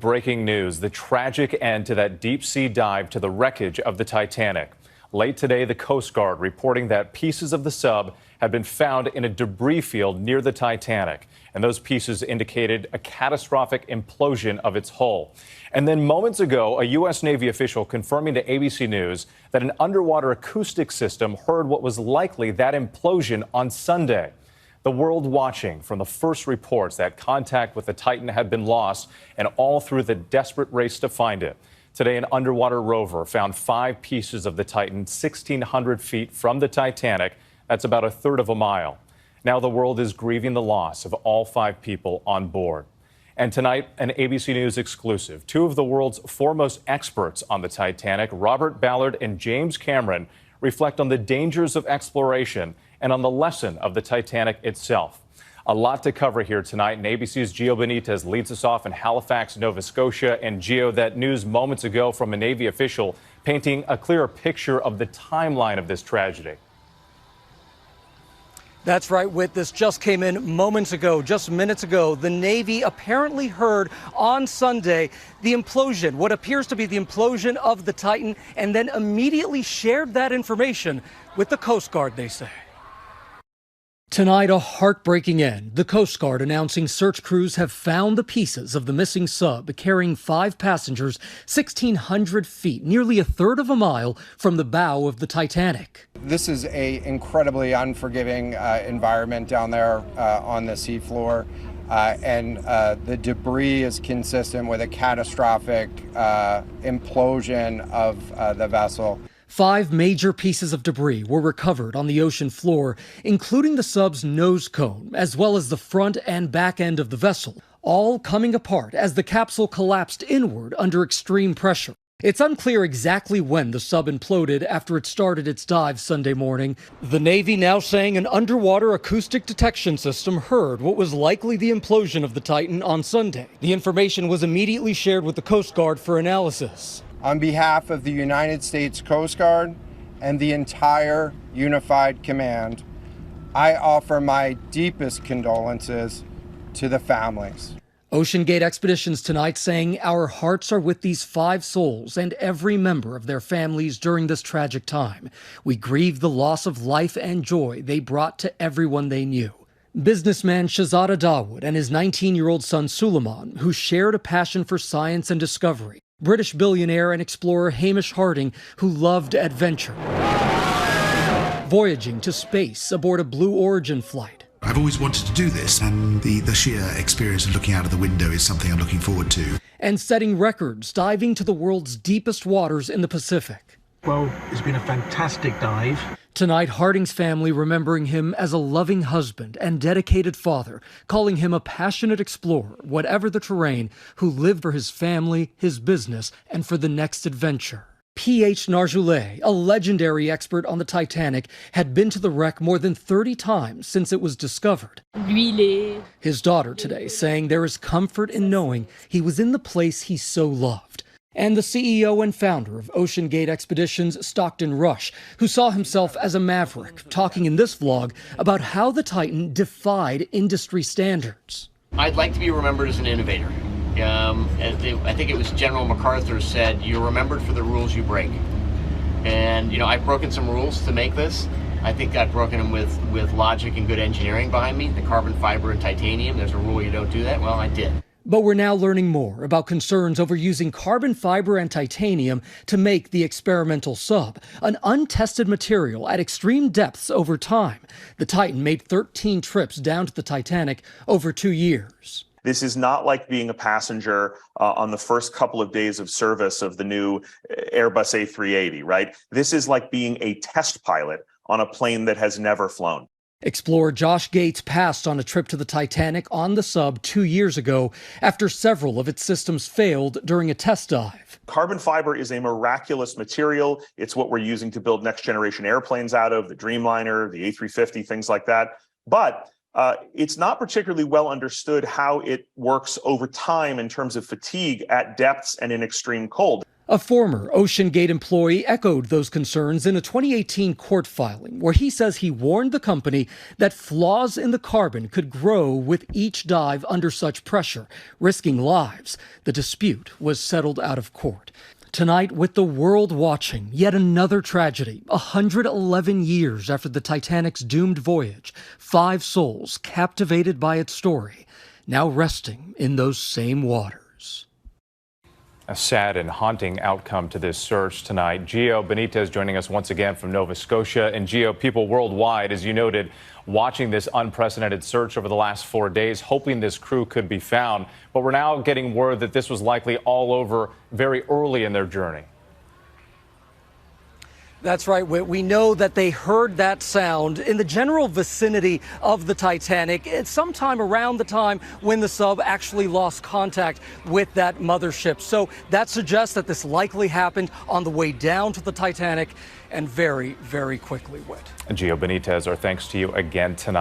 breaking news, the tragic end to that deep sea dive to the wreckage of the Titanic. Late today, the Coast Guard reporting that pieces of the sub had been found in a debris field near the Titanic. And those pieces indicated a catastrophic implosion of its hull. And then moments ago, a U.S. Navy official confirming to ABC News that an underwater acoustic system heard what was likely that implosion on Sunday. The world watching from the first reports that contact with the Titan had been lost and all through the desperate race to find it. Today, an underwater rover found 5 pieces of the Titan 1,600 feet from the Titanic. That's about a third of a mile. Now the world is grieving the loss of all 5 people on board. And tonight, an ABC News exclusive. 2 of the world's foremost experts on the Titanic, Robert Ballard and James Cameron, reflect on the dangers of exploration and on the lesson of the Titanic itself. A lot to cover here tonight, and ABC's Gio Benitez leads us off in Halifax, Nova Scotia. And Gio, that news moments ago from a Navy official painting a clearer picture of the timeline of this tragedy. That's right, Whit. This just came in moments ago, just minutes ago. The Navy apparently heard on Sunday the implosion, what appears to be the implosion of the Titan, and then immediately shared that information with the Coast Guard, they say. Tonight, a heartbreaking end. The Coast Guard announcing search crews have found the pieces of the missing sub carrying 5 passengers 1,600 feet, nearly a third of a mile from the bow of the Titanic. This is an incredibly unforgiving environment down there on the seafloor, and the debris is consistent with a catastrophic implosion of the vessel. 5 major pieces of debris were recovered on the ocean floor, including the sub's nose cone, as well as the front and back end of the vessel, all coming apart as the capsule collapsed inward under extreme pressure. It's unclear exactly when the sub imploded after it started its dive Sunday morning. The Navy now saying an underwater acoustic detection system heard what was likely the implosion of the Titan on Sunday. The information was immediately shared with the Coast Guard for analysis. On behalf of the United States Coast Guard and the entire Unified Command, I offer my deepest condolences to the families. OceanGate Expeditions tonight saying our hearts are with these 5 souls and every member of their families during this tragic time. We grieve the loss of life and joy they brought to everyone they knew. Businessman Shahzada Dawood and his 19-year-old son Suleiman, who shared a passion for science and discovery. British billionaire and explorer Hamish Harding, who loved adventure. Voyaging to space aboard a Blue Origin flight. I've always wanted to do this, and the sheer experience of looking out of the window is something I'm looking forward to. And setting records, diving to the world's deepest waters in the Pacific. Well, it's been a fantastic dive. Tonight, Harding's family remembering him as a loving husband and dedicated father, calling him a passionate explorer, whatever the terrain, who lived for his family, his business, and for the next adventure. P.H. Narjoulé, a legendary expert on the Titanic, had been to the wreck more than 30 times since it was discovered. His daughter today saying there is comfort in knowing he was in the place he so loved. And the CEO and founder of OceanGate Expeditions, Stockton Rush, who saw himself as a maverick, talking in this vlog about how the Titan defied industry standards. I'd like to be remembered as an innovator. I think it was General MacArthur said, you're remembered for the rules you break. And, I've broken some rules to make this. I think I've broken them with logic and good engineering behind me. The carbon fiber and titanium, there's a rule you don't do that. Well, I did. But we're now learning more about concerns over using carbon fiber and titanium to make the experimental sub, an untested material at extreme depths over time. The Titan made 13 trips down to the Titanic over 2 years. This is not like being a passenger on the first couple of days of service of the new Airbus A380, right? This is like being a test pilot on a plane that has never flown. Explorer Josh Gates passed on a trip to the Titanic on the sub 2 years ago after several of its systems failed during a test dive. Carbon fiber is a miraculous material. It's what we're using to build next generation airplanes out of, the Dreamliner, the A350, things like that. But it's not particularly well understood how it works over time in terms of fatigue at depths and in extreme cold. A former Ocean Gate employee echoed those concerns in a 2018 court filing where he says he warned the company that flaws in the carbon could grow with each dive under such pressure, risking lives. The dispute was settled out of court. Tonight, with the world watching, yet another tragedy. 111 years after the Titanic's doomed voyage, 5 souls captivated by its story, now resting in those same waters. A sad and haunting outcome to this search tonight. Gio Benitez joining us once again from Nova Scotia. And Gio, people worldwide, as you noted, watching this unprecedented search over the last 4 days, hoping this crew could be found. But we're now getting word that this was likely all over very early in their journey. That's right, Whit. We know that they heard that sound in the general vicinity of the Titanic. It's sometime around the time when the sub actually lost contact with that mothership. So that suggests that this likely happened on the way down to the Titanic and very, very quickly, Whit. Gio Benitez, our thanks to you again tonight.